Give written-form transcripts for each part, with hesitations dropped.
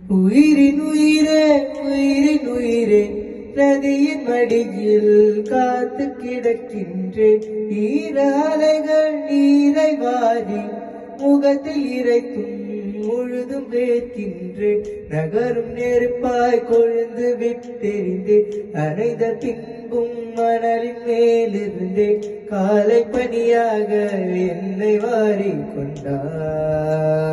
உயிரின் உயிரே உயிரின் உயிரே நதியின் மடியில் காத்து கிடக்கின்றேன். ஈர அலைகள் நீரை வாரி முகத்தில் இறைக்கும் முழுதும் வேர்க்கின்றேன். நகரும் நெருப்பாய் கொழுந்து விட்டெறிந்து அனைத பின்பும் மணலின் மேலிருந்தே காலை பணியாக என்னை வாரி கொண்டாய்.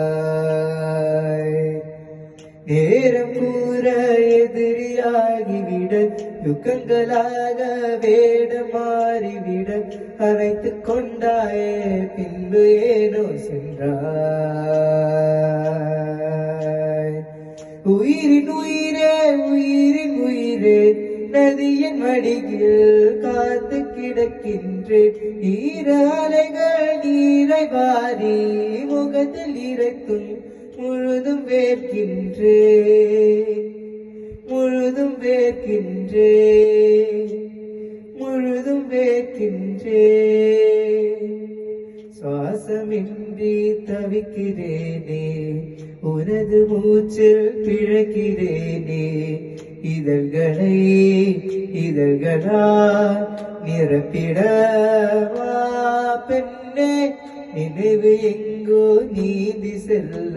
நேரம் கூற எதிரியாகிவிட யுகங்களாக வேடம் மாறிவிட அழைத்துக் கொண்டாயே பின்பு ஏனோ சென்றாய். உயிரின் உயிரே உயிரின் உயிரே நதியின் மடியில் காத்து கிடக்கின்றேன். ஈர அலைகள் நீரை வாரி முகத்தில் இறைக்கும் முழுதும் வேர்க்கின்றேன். முழுதும் வேர்க்கின்றேன். முழுதும் வேர்க்கின்றேன். சுவாசமின்றி தவிக்கிறேனே உனது மூச்சில் பிழைக்கிறேனே. இதழ்களை இதழ்களா நிரப்பிடவா பெண்ணே. நினைவு எங்கோ நீந்தி செல்ல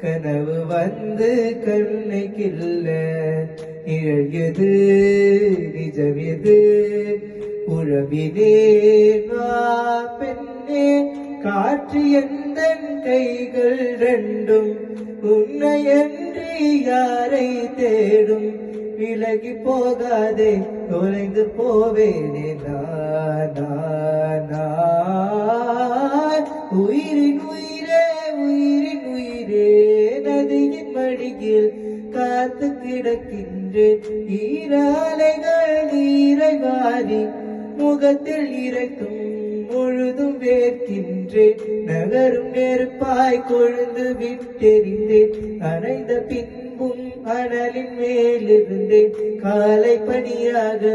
கனவு வந்து கண்ணை கில்ல. நிழல் எது நிஜம் எது உறவினேன் வா பெண்ணே. காற்று எந்த கைகள் ரெண்டும் உன்னையன்றி யாரை தேடும். விலகி போகாதே தொலைந்து போவேனே நான். உயிரின் உயிரே உயிரின் உயிரே நதியின் மடியில் காத்து கிடக்கின்றேன். ஈர அலைகள் நீரை வாரி முகத்தில் இறைக்கும் முழுதும் வேர்க்கின்றேன். நகரும் நெருப்பாய் கொழுந்து விட்டெறிந்தேன் அனைந்த பின்பும் அனலின் மேலிருந்தேன் காலை பணியாக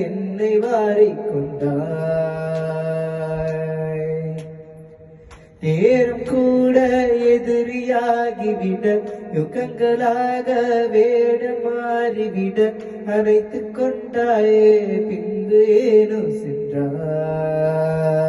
என்னை வாரிக் கொண்டாய். நேரம் கூட எதிரியாகிவிட யுகங்களாக வேடம் மாறிவிட அழைத்துக் கொண்டாயே பின்பு ஏனோ சென்றாய்.